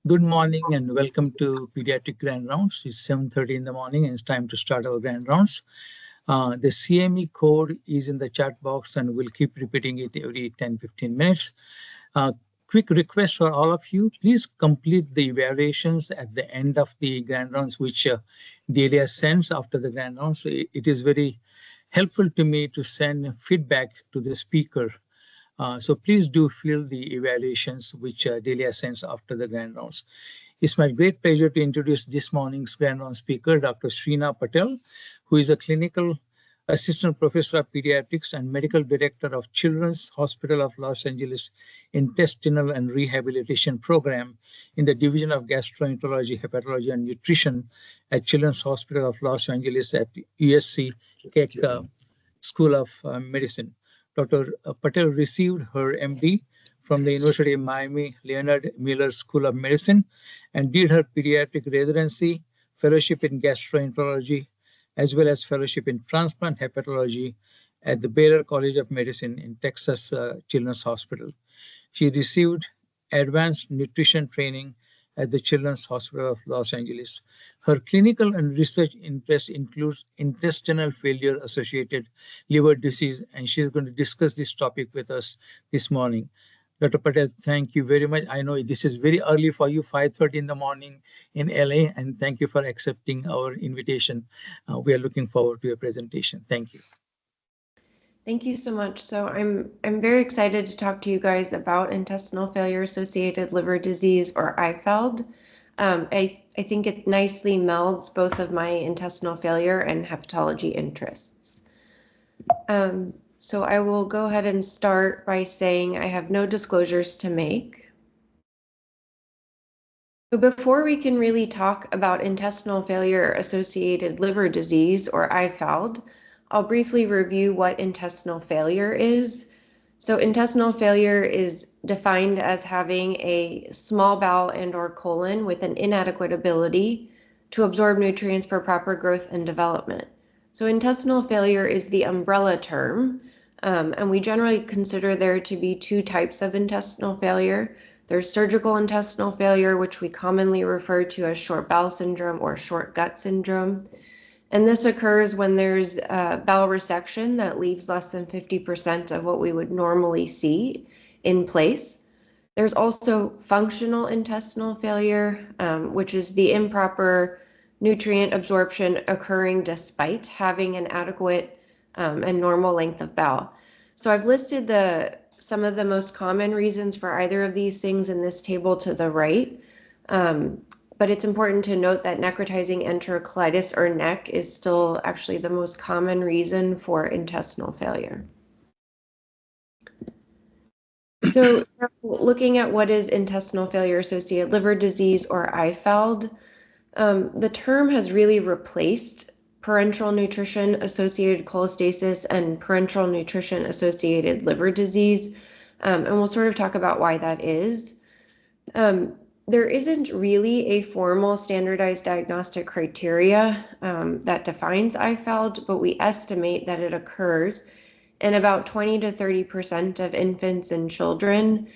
Good morning and welcome to Pediatric Grand Rounds. It's 7:30 in the morning and it's time to start our Grand Rounds. The CME code is in the chat box and we'll keep repeating it every 10-15 minutes. Quick request for all of you, please complete the evaluations at the end of the Grand Rounds, which Delia sends after the Grand Rounds. It is very helpful to me to send feedback to the speaker. So please do fill the evaluations which Delia sends after the Grand Rounds. It's my great pleasure to introduce this morning's Grand Round speaker, Dr. Shreena Patel, who is a clinical assistant professor of pediatrics and medical director of Children's Hospital of Los Angeles Intestinal and Rehabilitation Program in the Division of Gastroenterology, Hepatology, and Nutrition at Children's Hospital of Los Angeles at USC Keck School of Medicine. Dr. Patel received her MD from the University of Miami Leonard Miller School of Medicine and did her pediatric residency, fellowship in gastroenterology, as well as fellowship in transplant hepatology at the Baylor College of Medicine in Texas Children's Hospital. She received advanced nutrition training at the Children's Hospital of Los Angeles. Her clinical and research interest includes intestinal failure-associated liver disease, and she's going to discuss this topic with us this morning. Dr. Patel, thank you very much. I know this is very early for you, 5:30 in the morning in LA, and thank you for accepting our invitation. We are looking forward to your presentation. Thank you. Thank you so much. So I'm very excited to talk to you guys about intestinal failure-associated liver disease, or IFALD. I think it nicely melds both of my intestinal failure and hepatology interests. So I will go ahead and start by saying I have no disclosures to make. But before we can really talk about intestinal failure-associated liver disease, or IFALD, I'll briefly review what intestinal failure is. So intestinal failure is defined as having a small bowel and/or colon with an inadequate ability to absorb nutrients for proper growth and development. So intestinal failure is the umbrella term, and we generally consider there to be two types of intestinal failure. There's surgical intestinal failure, which we commonly refer to as short bowel syndrome or short gut syndrome. And this occurs when there's bowel resection that leaves less than 50% of what we would normally see in place. There's also functional intestinal failure, which is the improper nutrient absorption occurring despite having an adequate and normal length of bowel. So I've listed some of the most common reasons for either of these things in this table to the right. But it's important to note that necrotizing enterocolitis, or NEC, is still actually the most common reason for intestinal failure. So looking at what is intestinal failure-associated liver disease, or IFALD, the term has really replaced parenteral nutrition-associated cholestasis and parenteral nutrition-associated liver disease, and we'll sort of talk about why that is. There isn't really a formal standardized diagnostic criteria that defines IFALD, but we estimate that it occurs in about 20 to 30% of infants and children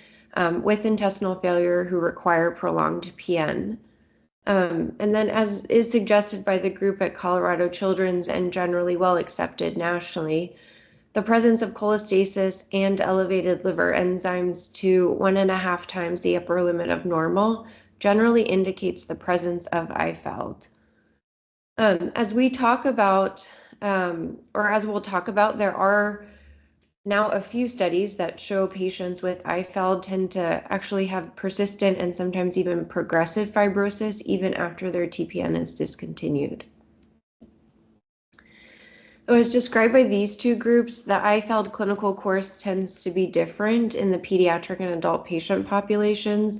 with intestinal failure who require prolonged PN. And then, as is suggested by the group at Colorado Children's and generally well accepted nationally, the presence of cholestasis and elevated liver enzymes to 1.5 times the upper limit of normal generally indicates the presence of IFALD. As we talk about, or as we'll talk about, there are now a few studies that show patients with IFALD tend to actually have persistent and sometimes even progressive fibrosis even after their TPN is discontinued. As described by these two groups, the IFALD clinical course tends to be different in the pediatric and adult patient populations.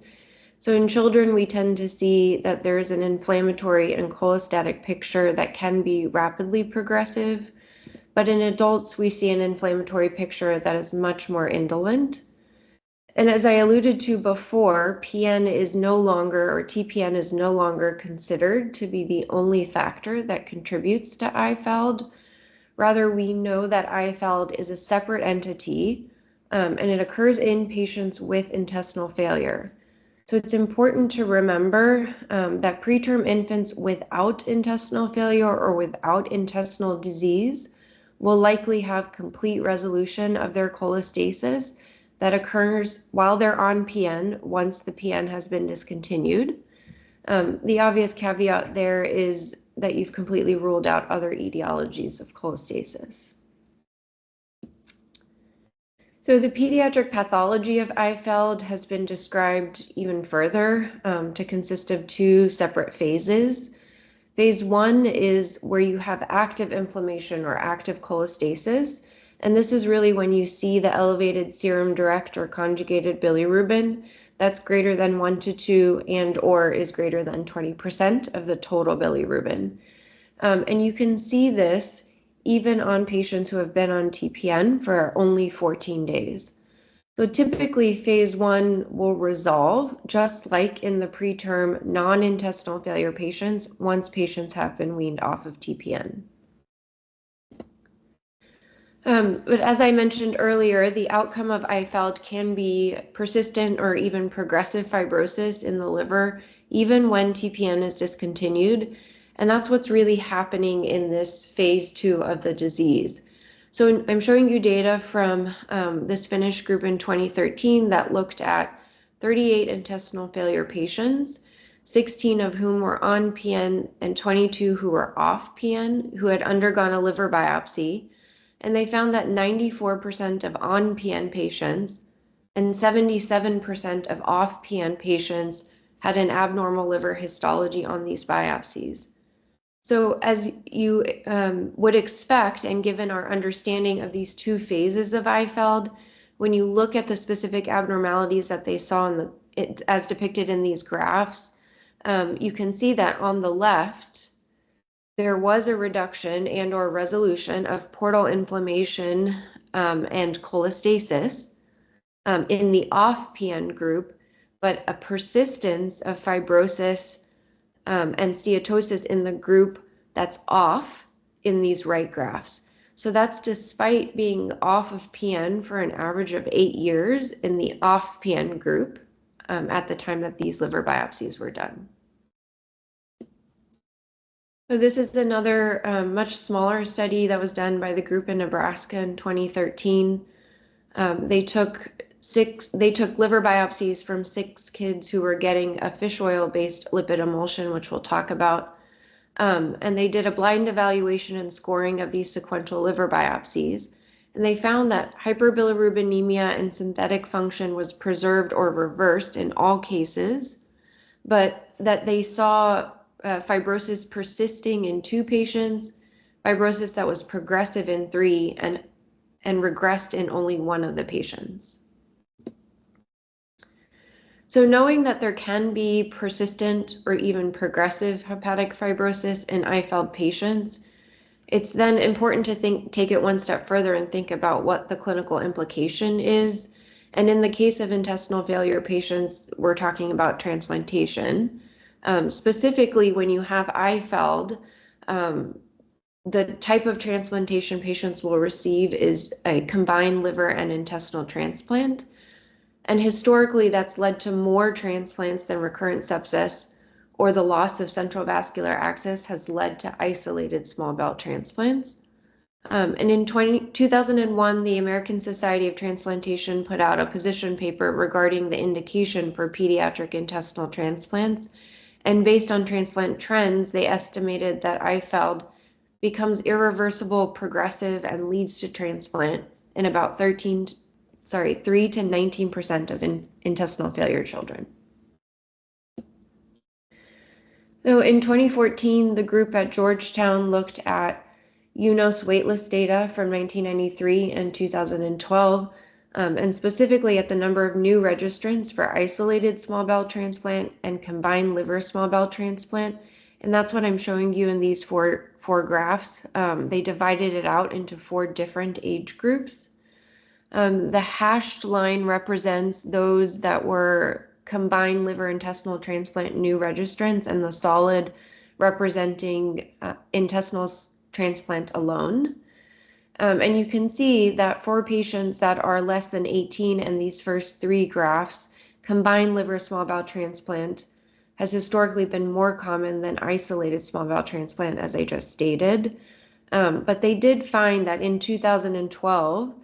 So in children, we tend to see that there is an inflammatory and cholestatic picture that can be rapidly progressive. But in adults, we see an inflammatory picture that is much more indolent. And as I alluded to before, PN is no longer, or TPN is no longer considered to be the only factor that contributes to IFALD. Rather, we know that IFALD is a separate entity, and it occurs in patients with intestinal failure. So it's important to remember that preterm infants without intestinal failure or without intestinal disease will likely have complete resolution of their cholestasis that occurs while they're on PN once the PN has been discontinued. The obvious caveat there is that you've completely ruled out other etiologies of cholestasis. So the pediatric pathology of IFALD has been described even further to consist of two separate phases. Phase 1 is where you have active inflammation or active cholestasis, and this is really when you see the elevated serum direct or conjugated bilirubin that's greater than 1 to 2 and or is greater than 20% of the total bilirubin. And you can see this even on patients who have been on TPN for only 14 days. So typically phase 1 will resolve just like in the preterm non-intestinal failure patients once patients have been weaned off of TPN. But as I mentioned earlier, the outcome of IFALD can be persistent or even progressive fibrosis in the liver, even when TPN is discontinued. And that's what's really happening in this phase 2 of the disease. So I'm showing you data from this Finnish group in 2013 that looked at 38 intestinal failure patients, 16 of whom were on PN and 22 who were off PN, who had undergone a liver biopsy. And they found that 94% of on PN patients and 77% of off PN patients had an abnormal liver histology on these biopsies. So as you would expect, and given our understanding of these two phases of IFALD, when you look at the specific abnormalities that they saw as depicted in these graphs, you can see that on the left, there was a reduction and or resolution of portal inflammation and cholestasis in the off PN group, but a persistence of fibrosis and steatosis in the group that's off in these right graphs. So that's despite being off of PN for an average of 8 years in the off PN group at the time that these liver biopsies were done. So this is another much smaller study that was done by the group in Nebraska in 2013. They took liver biopsies from 6 kids who were getting a fish oil-based lipid emulsion, which we'll talk about. And they did a blind evaluation and scoring of these sequential liver biopsies. And they found that hyperbilirubinemia and synthetic function was preserved or reversed in all cases, but that they saw fibrosis persisting in 2 patients, fibrosis that was progressive in 3, and regressed in only 1 of the patients. So knowing that there can be persistent or even progressive hepatic fibrosis in IFALD patients, it's then important to take it one step further and think about what the clinical implication is. And in the case of intestinal failure patients, we're talking about transplantation. Specifically, when you have IFALD, the type of transplantation patients will receive is a combined liver and intestinal transplant. And historically, that's led to more transplants than recurrent sepsis, or the loss of central vascular access has led to isolated small bowel transplants. And in 2001, the American Society of Transplantation put out a position paper regarding the indication for pediatric intestinal transplants. And based on transplant trends, they estimated that IFALD becomes irreversible, progressive, and leads to transplant in about 3 to 19% of intestinal failure children. So in 2014, the group at Georgetown looked at UNOS waitlist data from 1993 and 2012, and specifically at the number of new registrants for isolated small bowel transplant and combined liver small bowel transplant. And that's what I'm showing you in these four graphs. They divided it out into 4 different age groups. The hashed line represents those that were combined liver intestinal transplant new registrants, and the solid representing intestinal transplant alone. And you can see that for patients that are less than 18 in these first 3 graphs, combined liver small bowel transplant has historically been more common than isolated small bowel transplant, as I just stated. But they did find that in 2012,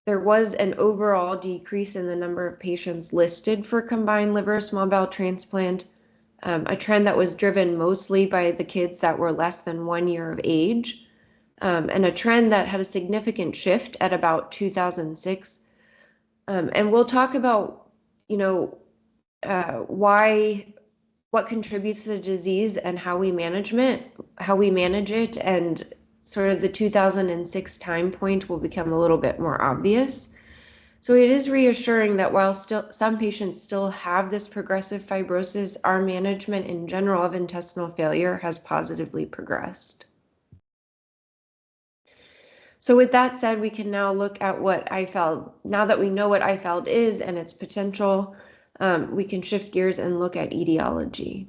there was an overall decrease in the number of patients listed for combined liver small bowel transplant, a trend that was driven mostly by the kids that were less than 1 year of age, and a trend that had a significant shift at about 2006. And we'll talk about, what contributes to the disease and how we manage it, and sort of the 2006 time point will become a little bit more obvious. So it is reassuring that while some patients still have this progressive fibrosis, our management in general of intestinal failure has positively progressed. So with that said, we can now look at what IFALD, now that we know what IFALD is and its potential, we can shift gears and look at etiology.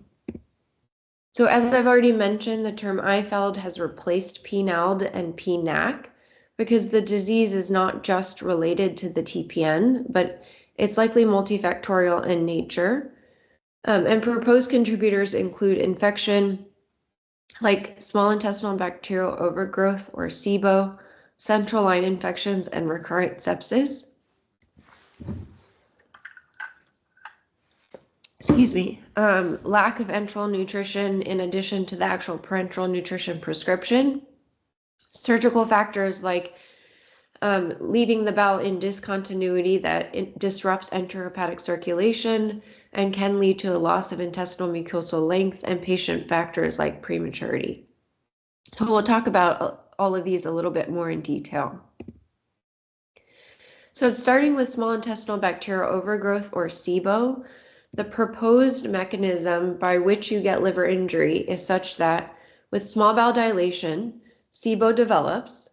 So as I've already mentioned, the term IFALD has replaced PNALD and PNAC because the disease is not just related to the TPN, but it's likely multifactorial in nature. And proposed contributors include infection, like small intestinal bacterial overgrowth or SIBO, central line infections, and recurrent sepsis. Lack of enteral nutrition in addition to the actual parenteral nutrition prescription. Surgical factors like leaving the bowel in discontinuity that disrupts enterohepatic circulation and can lead to a loss of intestinal mucosal length, and patient factors like prematurity. So we'll talk about all of these a little bit more in detail. So starting with small intestinal bacterial overgrowth or SIBO, the proposed mechanism by which you get liver injury is such that with small bowel dilation, SIBO develops.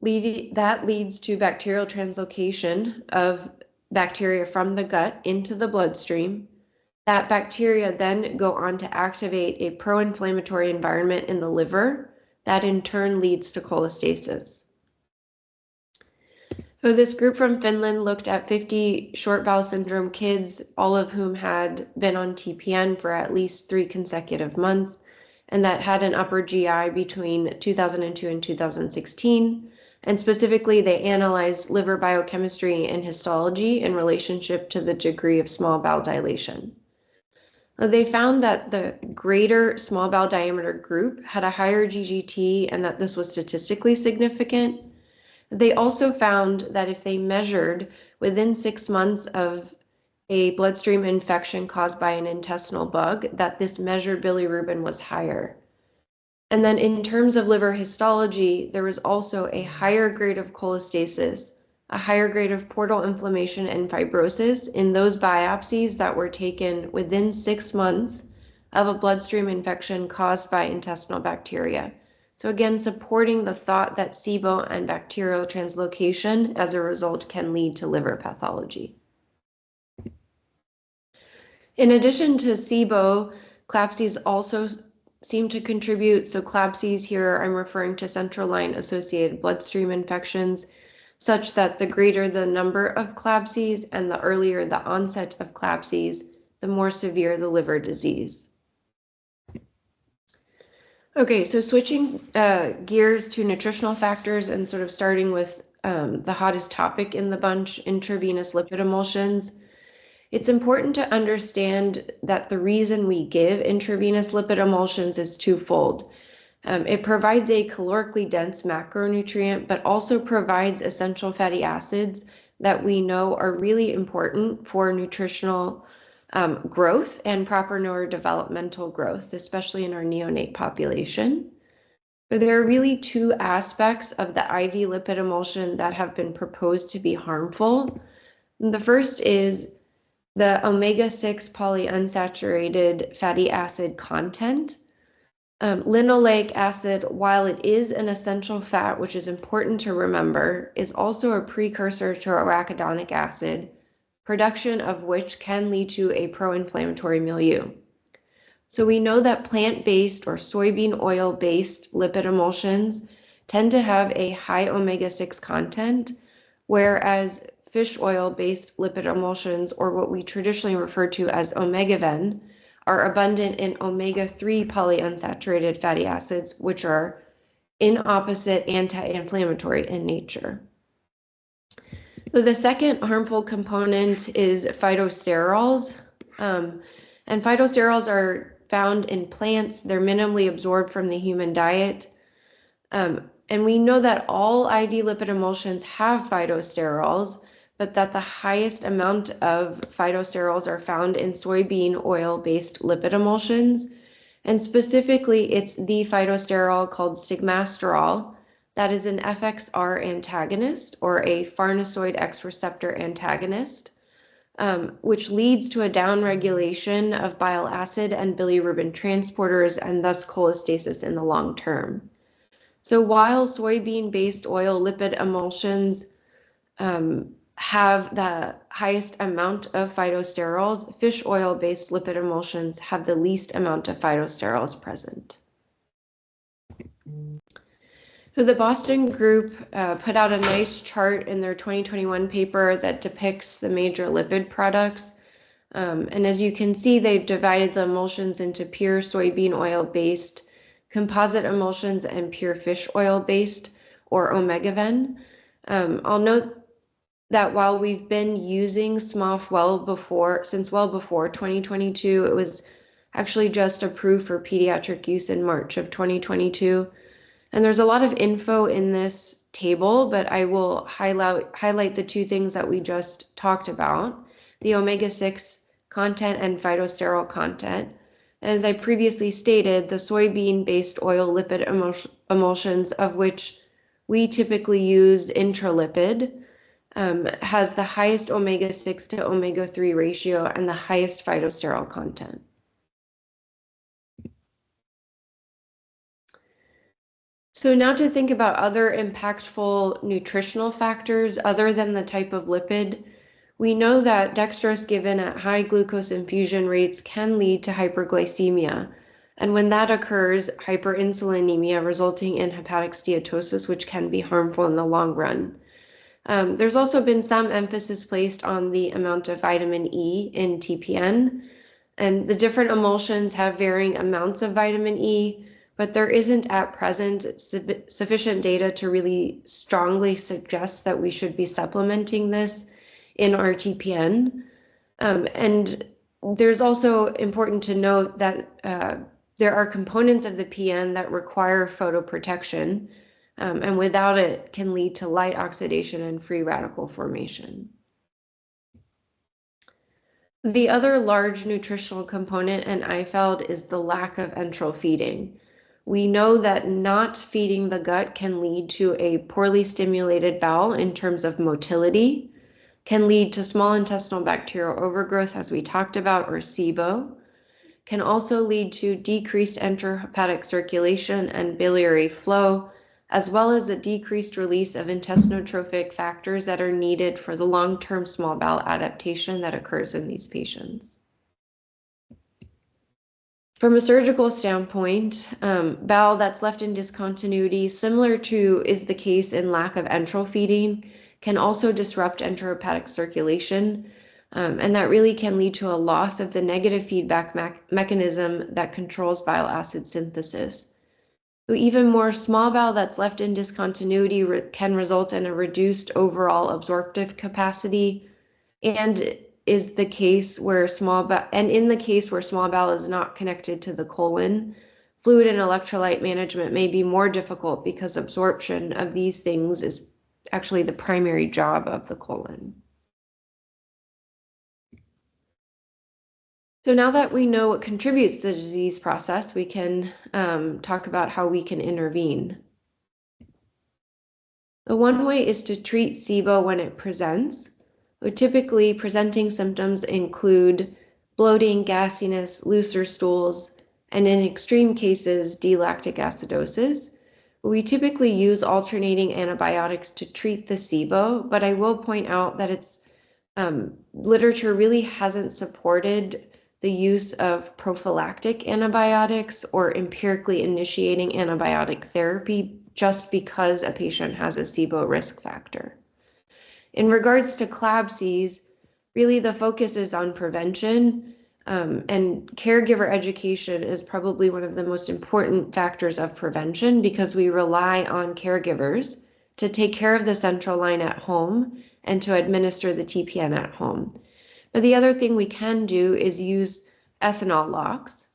That leads to bacterial translocation of bacteria from the gut into the bloodstream. That bacteria then go on to activate a pro-inflammatory environment in the liver that in turn leads to cholestasis. So this group from Finland looked at 50 short bowel syndrome kids, all of whom had been on TPN for at least 3 consecutive months, and that had an upper GI between 2002 and 2016. And specifically, they analyzed liver biochemistry and histology in relationship to the degree of small bowel dilation. They found that the greater small bowel diameter group had a higher GGT and that this was statistically significant. They also found that if they measured within 6 months of a bloodstream infection caused by an intestinal bug, that this measured bilirubin was higher. And then in terms of liver histology, there was also a higher grade of cholestasis, a higher grade of portal inflammation and fibrosis in those biopsies that were taken within 6 months of a bloodstream infection caused by intestinal bacteria. So again, supporting the thought that SIBO and bacterial translocation as a result can lead to liver pathology. In addition to SIBO, CLABSIs also seem to contribute. So CLABSIs here, I'm referring to central line associated bloodstream infections, such that the greater the number of CLABSIs and the earlier the onset of CLABSIs, the more severe the liver disease. Okay, so switching gears to nutritional factors and sort of starting with the hottest topic in the bunch, intravenous lipid emulsions. It's important to understand that the reason we give intravenous lipid emulsions is twofold. It provides a calorically dense macronutrient, but also provides essential fatty acids that we know are really important for nutritional growth and proper neurodevelopmental growth, especially in our neonate population. But there are really 2 aspects of the IV lipid emulsion that have been proposed to be harmful. And the first is the omega-6 polyunsaturated fatty acid content. Linoleic acid, while it is an essential fat, which is important to remember, is also a precursor to arachidonic acid, production of which can lead to a pro-inflammatory milieu. So we know that plant-based or soybean oil-based lipid emulsions tend to have a high omega-6 content, whereas fish oil-based lipid emulsions, or what we traditionally refer to as omega-ven, are abundant in omega-3 polyunsaturated fatty acids, which are in opposite anti-inflammatory in nature. So the second harmful component is phytosterols. And phytosterols are found in plants. They're minimally absorbed from the human diet. And we know that all IV lipid emulsions have phytosterols, but that the highest amount of phytosterols are found in soybean oil-based lipid emulsions. And specifically, it's the phytosterol called stigmasterol that is an FXR antagonist, or a farnesoid X receptor antagonist, which leads to a downregulation of bile acid and bilirubin transporters and thus cholestasis in the long term. So while soybean-based oil lipid emulsions have the highest amount of phytosterols, fish oil-based lipid emulsions have the least amount of phytosterols present. So the Boston group put out a nice chart in their 2021 paper that depicts the major lipid products. And as you can see, they've divided the emulsions into pure soybean oil-based, composite emulsions, and pure fish oil-based, or omega-ven. I'll note that while we've been using SMOF since well before 2022, it was actually just approved for pediatric use in March of 2022. And there's a lot of info in this table, but I will highlight the two things that we just talked about, the omega-6 content and phytosterol content. And as I previously stated, the soybean-based oil lipid emulsions, of which we typically use intralipid, has the highest omega-6 to omega-3 ratio and the highest phytosterol content. So now to think about other impactful nutritional factors other than the type of lipid, we know that dextrose given at high glucose infusion rates can lead to hyperglycemia. And when that occurs, hyperinsulinemia resulting in hepatic steatosis, which can be harmful in the long run. There's also been some emphasis placed on the amount of vitamin E in TPN, and the different emulsions have varying amounts of vitamin E, but there isn't at present sufficient data to really strongly suggest that we should be supplementing this in our TPN. And there's also important to note that there are components of the PN that require photoprotection, and without it can lead to light oxidation and free radical formation. The other large nutritional component in IFALD is the lack of enteral feeding. We know that not feeding the gut can lead to a poorly stimulated bowel in terms of motility, can lead to small intestinal bacterial overgrowth, as we talked about, or SIBO, can also lead to decreased enterohepatic circulation and biliary flow, as well as a decreased release of intestinotrophic factors that are needed for the long-term small bowel adaptation that occurs in these patients. From a surgical standpoint, bowel that's left in discontinuity, similar to is the case in lack of enteral feeding, can also disrupt enterohepatic circulation, and that really can lead to a loss of the negative feedback mechanism that controls bile acid synthesis. So even more, small bowel that's left in discontinuity can result in a reduced overall absorptive capacity, and is the case where in the case where small bowel is not connected to the colon, fluid and electrolyte management may be more difficult because absorption of these things is actually the primary job of the colon. So now that we know what contributes to the disease process, we can talk about how we can intervene. The one way is to treat SIBO when it presents. So typically, presenting symptoms include bloating, gassiness, looser stools, and in extreme cases, D-lactic acidosis. We typically use alternating antibiotics to treat the SIBO, but I will point out that its literature really hasn't supported the use of prophylactic antibiotics or empirically initiating antibiotic therapy just because a patient has a SIBO risk factor. In regards to CLABSIs, really the focus is on prevention, and caregiver education is probably one of the most important factors of prevention because we rely on caregivers to take care of the central line at home and to administer the TPN at home. But the other thing we can do is use ethanol locks.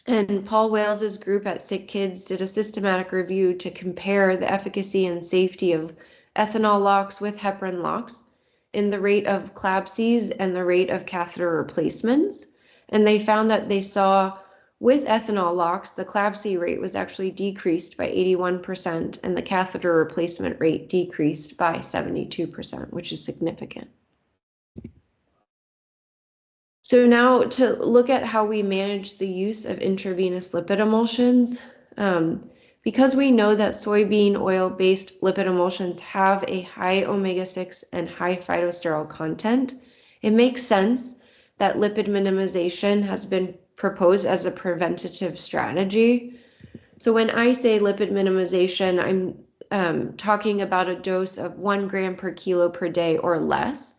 And Paul Wales's group at Sick Kids did a systematic review to compare the efficacy and safety of ethanol locks with heparin locks in the rate of CLABSIs and the rate of catheter replacements. And they found that they saw with ethanol locks, the CLABSI rate was actually decreased by 81% and the catheter replacement rate decreased by 72%, which is significant. So now to look at how we manage the use of intravenous lipid emulsions, because we know that soybean oil-based lipid emulsions have a high omega-6 and high phytosterol content, it makes sense that lipid minimization has been proposed as a preventative strategy. So when I say lipid minimization, I'm talking about a dose of 1 gram per kilo per day or less,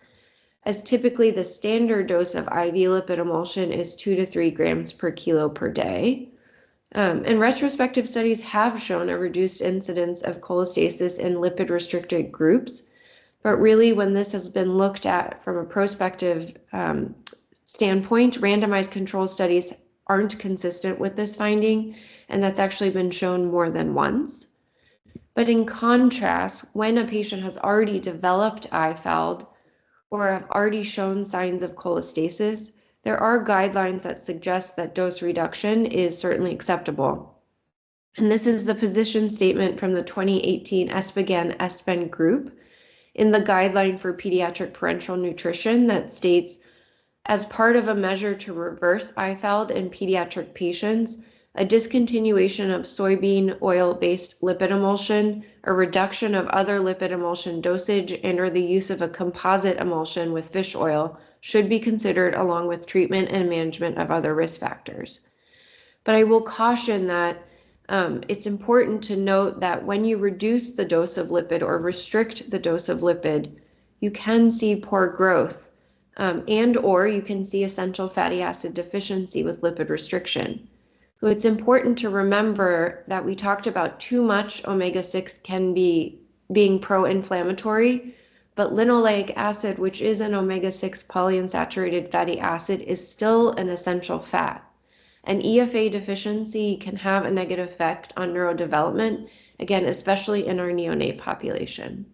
as typically the standard dose of IV lipid emulsion is 2 to 3 grams per kilo per day. And retrospective studies have shown a reduced incidence of cholestasis in lipid-restricted groups, but really when this has been looked at from a prospective standpoint, randomized control studies aren't consistent with this finding, and that's actually been shown more than once. But in contrast, when a patient has already developed IFALD or have already shown signs of cholestasis, there are guidelines that suggest that dose reduction is certainly acceptable. And this is the position statement from the 2018 ESPGHAN-ESPEN group in the guideline for pediatric parenteral nutrition that states, as part of a measure to reverse IFALD in pediatric patients, a discontinuation of soybean oil-based lipid emulsion, a reduction of other lipid emulsion dosage, and or the use of a composite emulsion with fish oil should be considered along with treatment and management of other risk factors. But I will caution that it's important to note that when you reduce the dose of lipid or restrict the dose of lipid, you can see poor growth and or you can see essential fatty acid deficiency with lipid restriction. So it's important to remember that we talked about too much omega-6 can be being pro-inflammatory, but linoleic acid, which is an omega-6 polyunsaturated fatty acid, is still an essential fat. And EFA deficiency can have a negative effect on neurodevelopment, again, especially in our neonate population.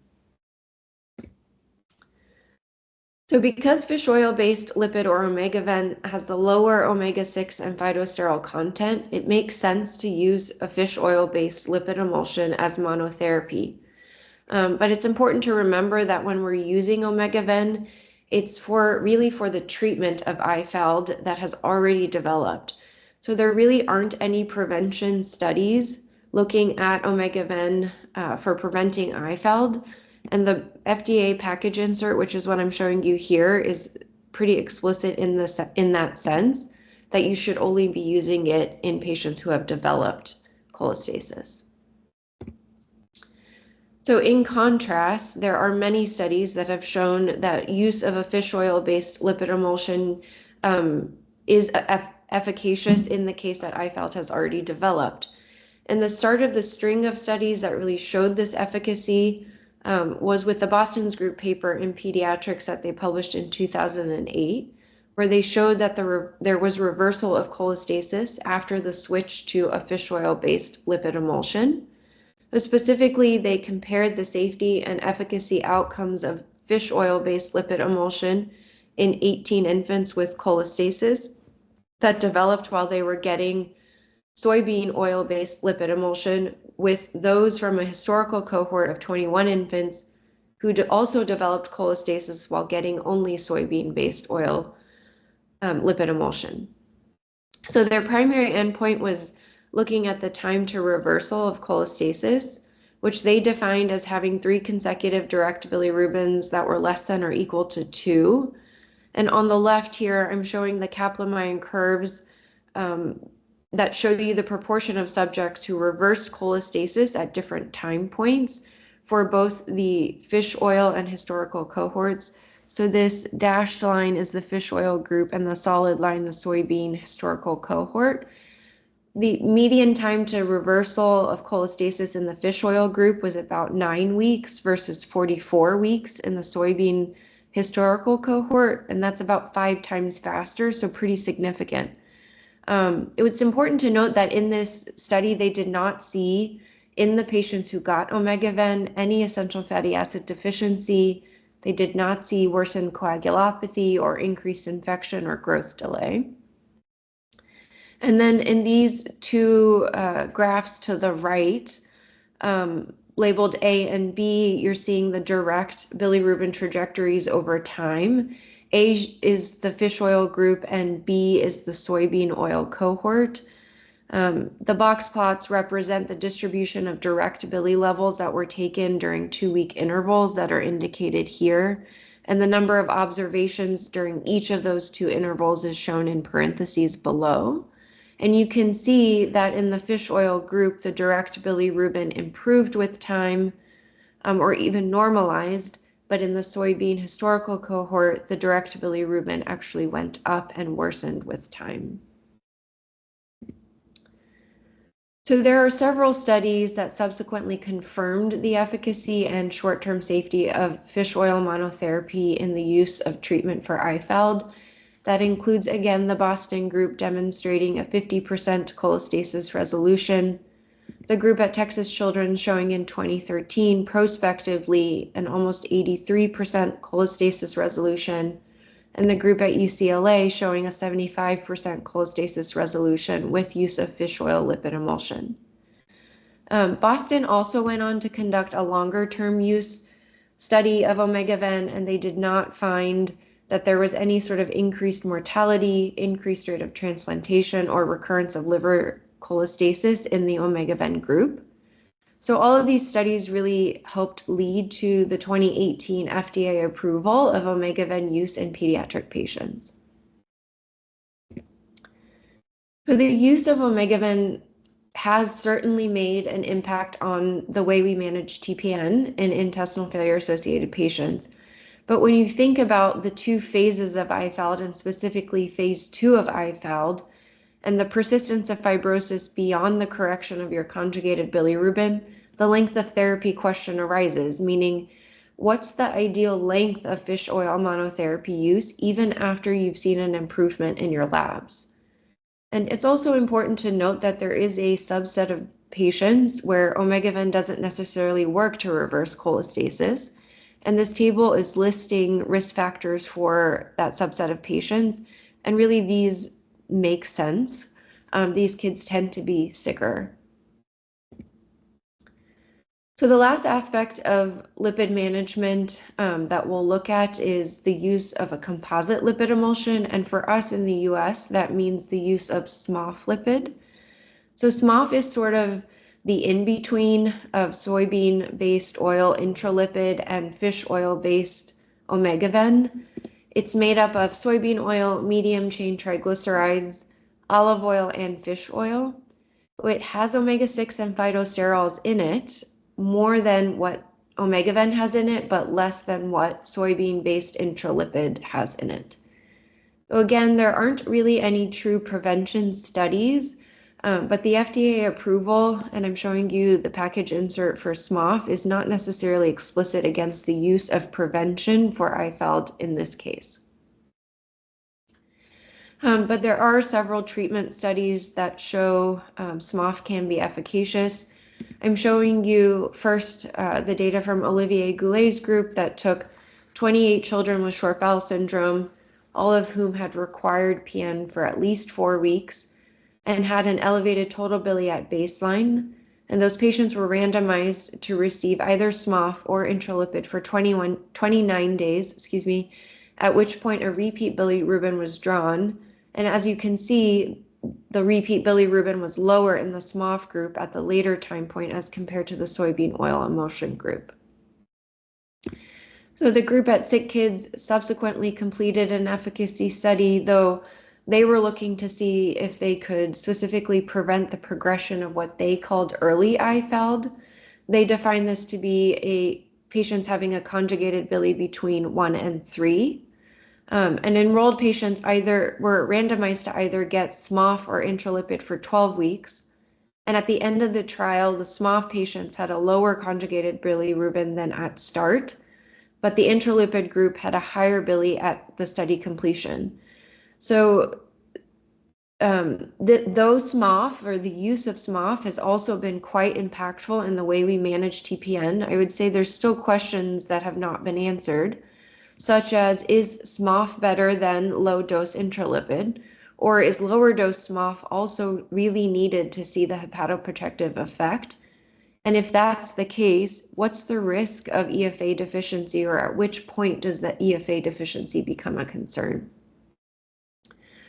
So because fish oil-based lipid or omega-ven has the lower omega-6 and phytosterol content, it makes sense to use a fish oil-based lipid emulsion as monotherapy. But it's important to remember that when we're using omega-ven, it's really for the treatment of IFALD that has already developed. So there really aren't any prevention studies looking at omega-ven for preventing IFALD. And the FDA package insert, which is what I'm showing you here, is pretty explicit in that sense that you should only be using it in patients who have developed cholestasis. So in contrast, there are many studies that have shown that use of a fish oil-based lipid emulsion is efficacious in the case that IFALD has already developed. And the start of the string of studies that really showed this efficacy was with the Boston's group paper in Pediatrics that they published in 2008, where they showed that there was reversal of cholestasis after the switch to a fish oil-based lipid emulsion. But specifically, they compared the safety and efficacy outcomes of fish oil-based lipid emulsion in 18 infants with cholestasis that developed while they were getting soybean oil-based lipid emulsion with those from a historical cohort of 21 infants who also developed cholestasis while getting only soybean-based oil lipid emulsion. So their primary endpoint was looking at the time to reversal of cholestasis, which they defined as having 3 consecutive direct bilirubins that were less than or equal to 2. And on the left here, I'm showing the Kaplan-Meier curves that show you the proportion of subjects who reversed cholestasis at different time points for both the fish oil and historical cohorts. So this dashed line is the fish oil group and the solid line, the soybean historical cohort. The median time to reversal of cholestasis in the fish oil group was about 9 weeks versus 44 weeks in the soybean historical cohort, and that's about 5 times faster, so pretty significant. It was important to note that in this study, they did not see in the patients who got omega-ven any essential fatty acid deficiency. They did not see worsened coagulopathy or increased infection or growth delay. And then in these two graphs to the right, labeled A and B, you're seeing the direct bilirubin trajectories over time. A is the fish oil group and B is the soybean oil cohort. The box plots represent the distribution of direct bili levels that were taken during 2-week intervals that are indicated here. And the number of observations during each of those 2 intervals is shown in parentheses below. And you can see that in the fish oil group, the direct bilirubin improved with time or even normalized, but in the soybean historical cohort, the direct bilirubin actually went up and worsened with time. So there are several studies that subsequently confirmed the efficacy and short-term safety of fish oil monotherapy in the use of treatment for IFALD. That includes, again, the Boston group demonstrating a 50% cholestasis resolution, the group at Texas Children's showing in 2013 prospectively an almost 83% cholestasis resolution, and the group at UCLA showing a 75% cholestasis resolution with use of fish oil lipid emulsion. Boston also went on to conduct a longer-term use study of omega-ven, and they did not find that there was any sort of increased mortality, increased rate of transplantation, or recurrence of liver cholestasis in the omega-ven group. So all of these studies really helped lead to the 2018 FDA approval of omega-ven use in pediatric patients. So the use of omega-ven has certainly made an impact on the way we manage TPN in intestinal failure associated patients. But when you think about the 2 phases of IFALD, and specifically phase 2 of IFALD, and the persistence of fibrosis beyond the correction of your conjugated bilirubin, the length of therapy question arises, meaning what's the ideal length of fish oil monotherapy use even after you've seen an improvement in your labs? And it's also important to note that there is a subset of patients where omega-ven doesn't necessarily work to reverse cholestasis. And this table is listing risk factors for that subset of patients. And really these make sense. These kids tend to be sicker. So the last aspect of lipid management that we'll look at is the use of a composite lipid emulsion. And for us in the US, that means the use of SMOF lipid. So SMOF is sort of the in-between of soybean-based oil intralipid and fish oil-based omega-ven. It's made up of soybean oil, medium-chain triglycerides, olive oil, and fish oil. It has omega-6 and phytosterols in it, more than what omega-ven has in it, but less than what soybean-based intralipid has in it. So again, there aren't really any true prevention studies, but the FDA approval, and I'm showing you the package insert for SMOF, is not necessarily explicit against the use of prevention for IFALD in this case. But there are several treatment studies that show SMOF can be efficacious. I'm showing you first the data from Olivier Goulet's group that took 28 children with short bowel syndrome, all of whom had required PN for at least 4 weeks and had an elevated total bili at baseline. And those patients were randomized to receive either SMOF or intralipid for 29 days, at which point a repeat bilirubin was drawn. And as you can see, the repeat bilirubin was lower in the SMOF group at the later time point as compared to the soybean oil emulsion group. So the group at Sick Kids subsequently completed an efficacy study, though they were looking to see if they could specifically prevent the progression of what they called early IFALD. They define this to be patients having a conjugated bili between 1 and 3. And enrolled patients were randomized to either get SMOF or intralipid for 12 weeks. And at the end of the trial, the SMOF patients had a lower conjugated bilirubin than at start, but the intralipid group had a higher bili at the study completion. So those SMOF, or the use of SMOF, has also been quite impactful in the way we manage TPN. I would say there's still questions that have not been answered, such as, is SMOF better than low dose intralipid? Or is lower dose SMOF also really needed to see the hepatoprotective effect? And if that's the case, what's the risk of EFA deficiency, or at which point does the EFA deficiency become a concern?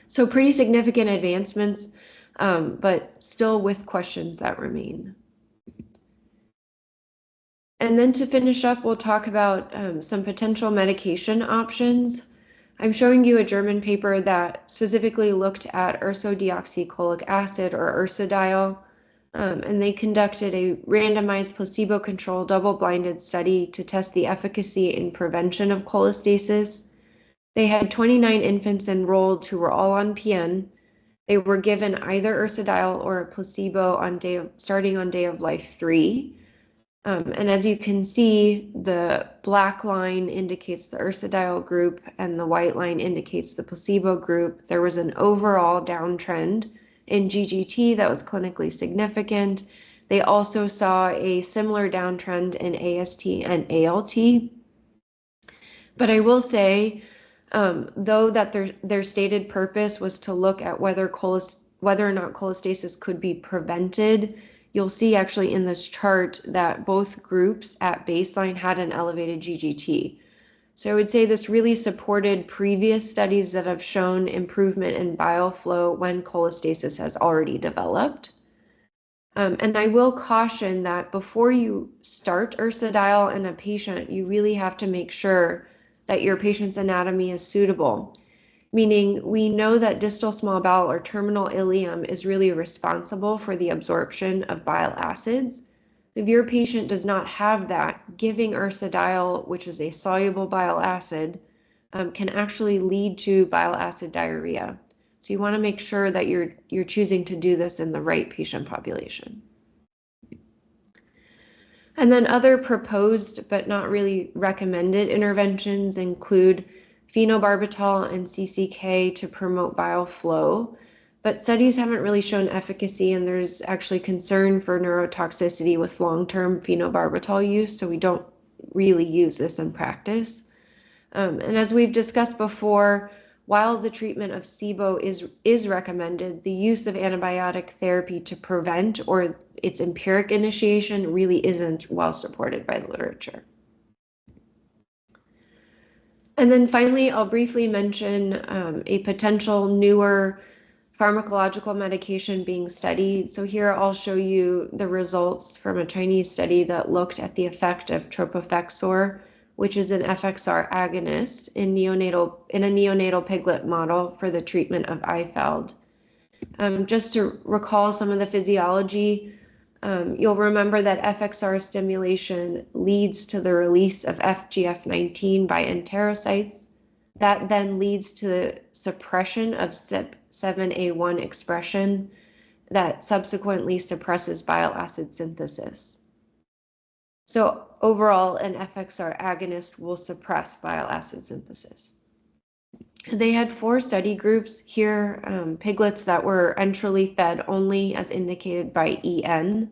So pretty significant advancements, but still with questions that remain. And then to finish up, we'll talk about some potential medication options. I'm showing you a German paper that specifically looked at ursodeoxycholic acid, or ursodiol, and they conducted a randomized placebo-controlled double-blinded study to test the efficacy in prevention of cholestasis. They had 29 infants enrolled who were all on PN. They were given either ursodiol or a placebo starting on day of life 3. And as you can see, the black line indicates the ursodiol group and the white line indicates the placebo group. There was an overall downtrend in GGT that was clinically significant. They also saw a similar downtrend in AST and ALT. But I will say, though that their stated purpose was to look at whether or not cholestasis could be prevented, you'll see actually in this chart that both groups at baseline had an elevated GGT. So I would say this really supported previous studies that have shown improvement in bile flow when cholestasis has already developed. And I will caution that before you start ursodiol in a patient, you really have to make sure that your patient's anatomy is suitable. Meaning, we know that distal small bowel or terminal ileum is really responsible for the absorption of bile acids. If your patient does not have that, giving ursodiol, which is a soluble bile acid, can actually lead to bile acid diarrhea. So you want to make sure that you're choosing to do this in the right patient population. And then other proposed but not really recommended interventions include phenobarbital and CCK to promote bile flow, but studies haven't really shown efficacy, and there's actually concern for neurotoxicity with long-term phenobarbital use, so we don't really use this in practice. And as we've discussed before, while the treatment of SIBO is recommended, the use of antibiotic therapy to prevent or its empiric initiation really isn't well supported by the literature. And then finally, I'll briefly mention a potential newer pharmacological medication being studied. So here I'll show you the results from a Chinese study that looked at the effect of tropifexor, which is an FXR agonist in a neonatal piglet model for the treatment of IFALD. Just to recall some of the physiology, you'll remember that FXR stimulation leads to the release of FGF19 by enterocytes. That then leads to suppression of CYP7A1 expression that subsequently suppresses bile acid synthesis. So overall, an FXR agonist will suppress bile acid synthesis. They had 4 study groups here, piglets that were enterally fed only as indicated by EN,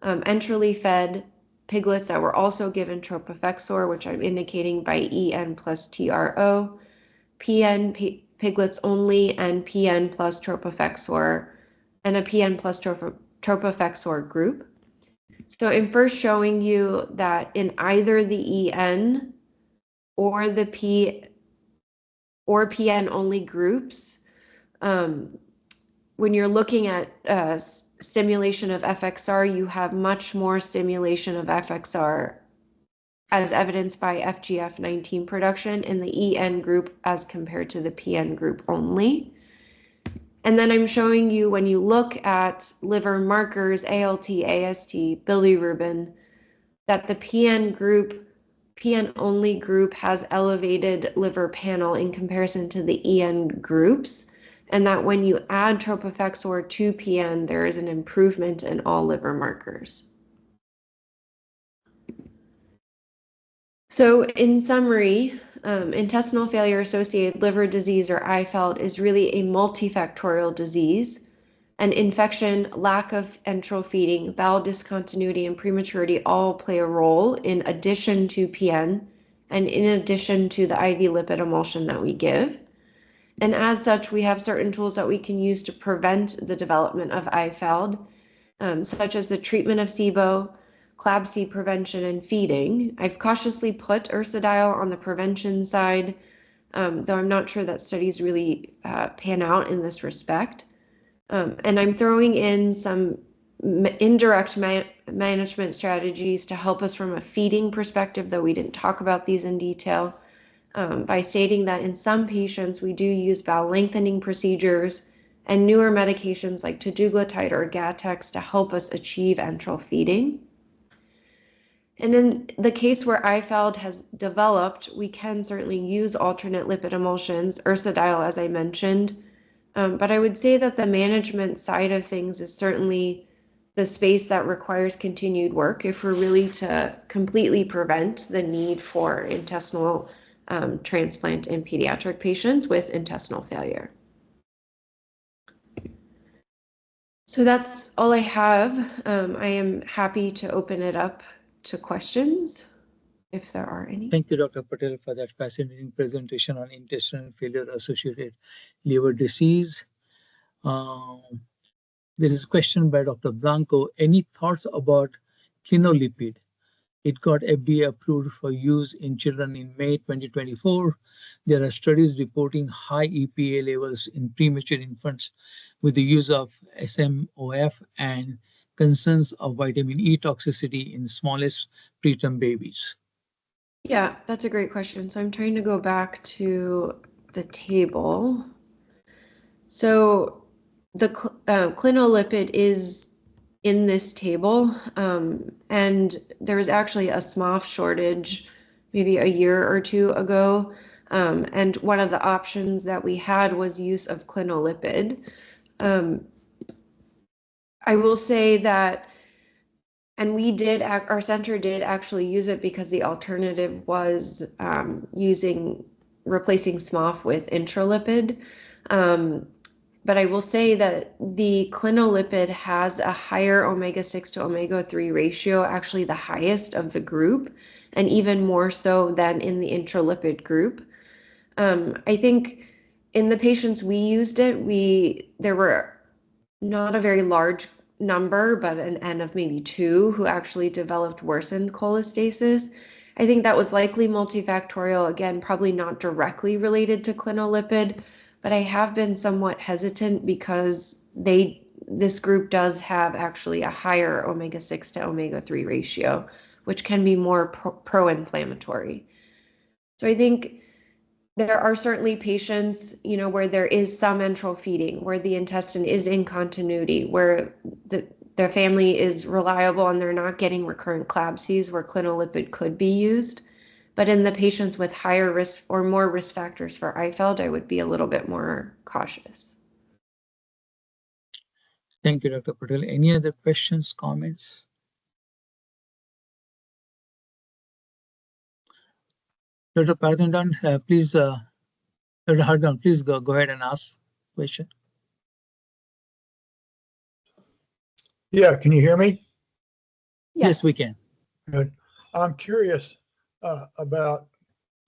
enterally fed piglets that were also given tropifexor, which I'm indicating by EN plus TRO, PN piglets only, and PN plus tropifexor, and a PN plus tropifexor group. So I'm first showing you that in either the EN or the PN only groups, when you're looking at stimulation of FXR, you have much more stimulation of FXR as evidenced by FGF19 production in the EN group as compared to the PN group only. And then I'm showing you when you look at liver markers, ALT, AST, bilirubin, that the PN only group has elevated liver panel in comparison to the EN groups, and that when you add tropifexor to PN, there is an improvement in all liver markers. So in summary, intestinal failure-associated liver disease, or IFALD, is really a multifactorial disease. And infection, lack of enteral feeding, bowel discontinuity, and prematurity all play a role in addition to PN and in addition to the IV lipid emulsion that we give. And as such, we have certain tools that we can use to prevent the development of IFALD, such as the treatment of SIBO, CLABSI prevention, and feeding. I've cautiously put ursodiol on the prevention side, though I'm not sure that studies really pan out in this respect. And I'm throwing in some indirect management strategies to help us from a feeding perspective, though we didn't talk about these in detail, by stating that in some patients we do use bowel lengthening procedures and newer medications like teduglutide or Gattex to help us achieve enteral feeding. And in the case where IFALD has developed, we can certainly use alternate lipid emulsions, ursodiol, as I mentioned, but I would say that the management side of things is certainly the space that requires continued work if we're really to completely prevent the need for intestinal transplant in pediatric patients with intestinal failure. So that's all I have. I am happy to open it up to questions if there are any. Thank you, Dr. Patel, for that fascinating presentation on intestinal failure-associated liver disease. There is a question by Dr. Blanco. Any thoughts about clinolipid? It got FDA approved for use in children in May 2024. There are studies reporting high EPA levels in premature infants with the use of SMOF and concerns of vitamin E toxicity in smallest preterm babies. Yeah, that's a great question. So I'm trying to go back to the table. So the clinolipid is in this table, and there was actually a SMOF shortage maybe a year or two ago, and one of the options that we had was use of clinolipid. I will say that, and we did, our center did actually use it because the alternative was replacing SMOF with intralipid. But I will say that the clinolipid has a higher omega-6 to omega-3 ratio, actually the highest of the group, and even more so than in the intralipid group. I think in the patients we used it, there were not a very large number, but an N of maybe 2 who actually developed worsened cholestasis. I think that was likely multifactorial, again, probably not directly related to clinolipid, but I have been somewhat hesitant because this group does have actually a higher omega-6 to omega-3 ratio, which can be more pro-inflammatory. So I think there are certainly patients, where there is some enteral feeding, where the intestine is in continuity, where their family is reliable and they're not getting recurrent CLABSIs, where clinolipid could be used. But in the patients with higher risk or more risk factors for IFALD, I would be a little bit more cautious. Thank you, Dr. Patel. Any other questions, comments? Dr. Pathendon, please, Dr. Hardon, please go ahead and ask question. Yeah, can you hear me? Yes, we can. Good. I'm curious about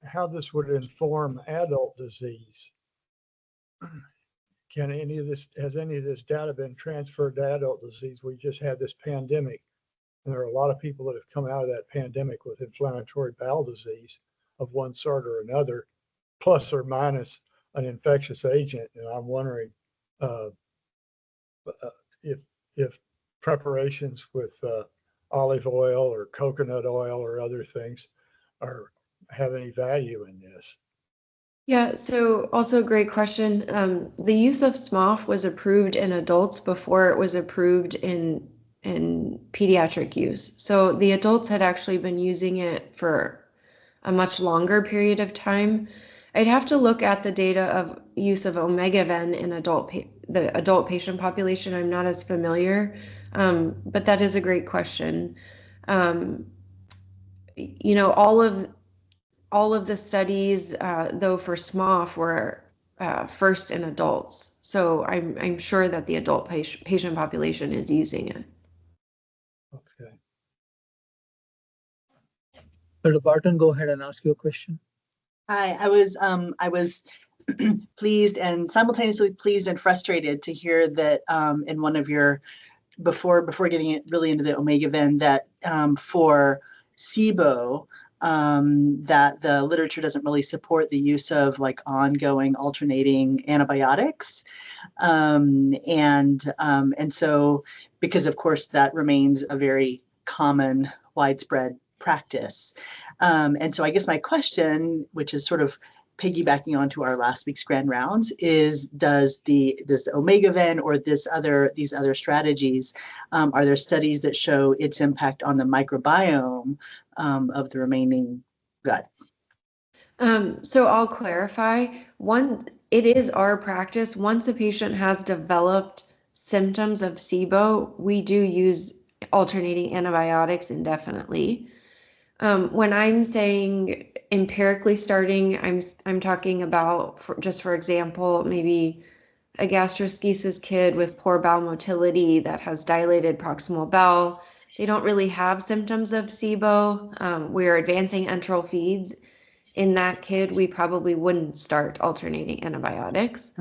how this would inform adult disease. Has any of this data been transferred to adult disease? We just had this pandemic, and there are a lot of people that have come out of that pandemic with inflammatory bowel disease of one sort or another, plus or minus an infectious agent. And I'm wondering if preparations with olive oil or coconut oil or other things have any value in this. Yeah, so also a great question. The use of SMOF was approved in adults before it was approved in pediatric use. So the adults had actually been using it for a much longer period of time. I'd have to look at the data of use of Omegaven in the adult patient population. I'm not as familiar, but that is a great question. You know, all of the studies, though, for SMOF were first in adults. So I'm sure that the adult patient population is using it. Okay. Dr. Barton, go ahead and ask your question. Hi, I was pleased and simultaneously pleased and frustrated to hear that in one of your before getting it really into the Omegaven that for SIBO that the literature doesn't really support the use of like ongoing alternating antibiotics, and so because of course that remains a very common widespread practice. And so I guess my question, which is sort of piggybacking onto our last week's grand rounds, is does the Omegaven or these other strategies, are there studies that show its impact on the microbiome of the remaining gut? So I'll clarify. It is our practice. Once a patient has developed symptoms of SIBO, we do use alternating antibiotics indefinitely. When I'm saying empirically starting, I'm talking about, for example, maybe a gastroschisis kid with poor bowel motility that has dilated proximal bowel. They don't really have symptoms of SIBO. We're advancing enteral feeds. In that kid, we probably wouldn't start alternating antibiotics.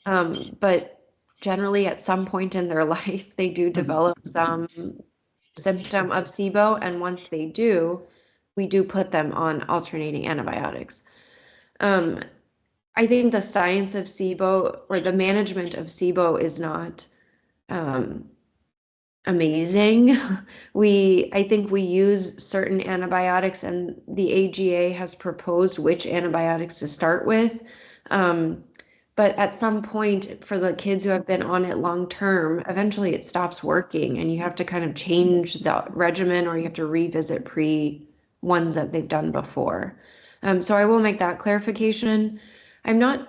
But generally, at some point in their life, they do develop some symptom of SIBO, and once they do, we do put them on alternating antibiotics. I think the science of SIBO or the management of SIBO is not amazing. I think we use certain antibiotics, and the AGA has proposed which antibiotics to start with. But at some point, for the kids who have been on it long term, eventually it stops working, and you have to kind of change the regimen, or you have to revisit ones that they've done before. So I will make that clarification. I'm not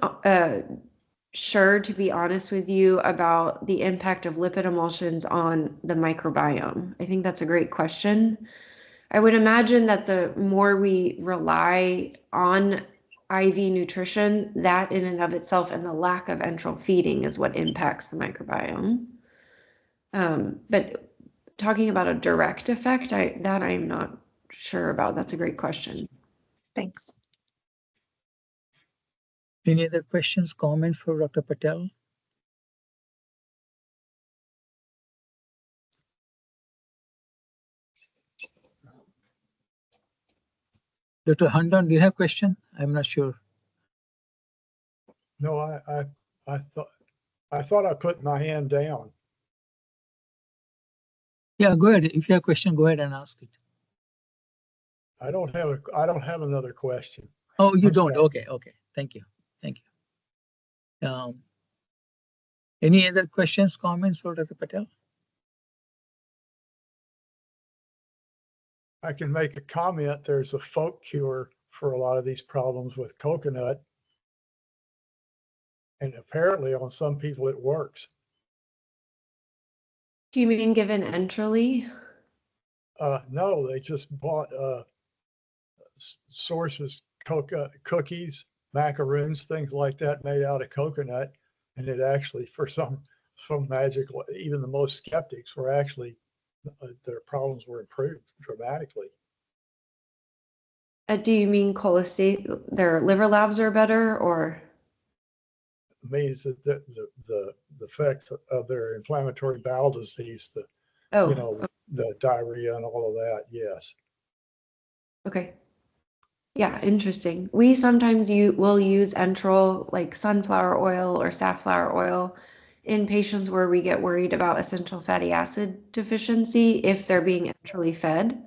sure, to be honest with you, about the impact of lipid emulsions on the microbiome. I think that's a great question. I would imagine that the more we rely on IV nutrition, that in and of itself and the lack of enteral feeding is what impacts the microbiome. But talking about a direct effect, I'm not sure about. That's a great question. Thanks. Any other questions, comments for Dr. Patel? Dr. Handon, do you have a question? I'm not sure. No, I thought I put my hand down. Yeah, go ahead. If you have a question, go ahead and ask it. I don't have another question. Oh, you I'm don't? sorry. Okay. Thank you. Any other questions, comments for Dr. Patel? I can make a comment. There's a folk cure for a lot of these problems with coconut. And apparently on some people it works. Do you mean given enterally? No, they just bought sources, cookies, macaroons, things like that made out of coconut. And it actually, for some magical, even the most skeptics were actually, their problems were improved dramatically. Do you mean cholestate? Their liver labs are better, or? Means that the effect of their inflammatory bowel disease, Oh, the diarrhea and all of that, yes. okay. Yeah, interesting. We sometimes will use enteral, like sunflower oil or safflower oil, in patients where we get worried about essential fatty acid deficiency if they're being enterally fed,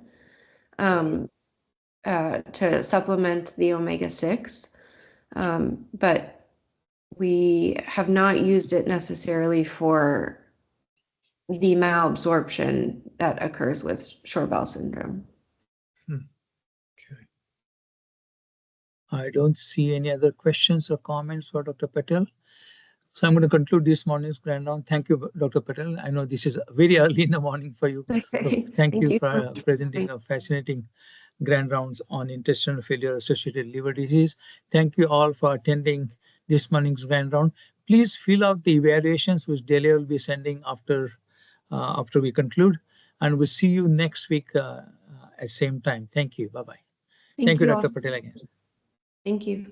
to supplement the omega-6. But we have not used it necessarily for the malabsorption that occurs with short bowel syndrome. Okay. I don't see any other questions or comments for Dr. Patel. So I'm going to conclude this morning's grand round. Thank you, Dr. Patel. I know this is very early in the morning for you. So thank you for presenting a fascinating grand rounds on intestinal failure associated liver disease. Thank you all for attending this morning's grand round. Please fill out the evaluations which Delia will be sending after we conclude, and we'll see you next week at same time. Thank you. Bye-bye. Thank you, Dr. Patel, again. Thank you.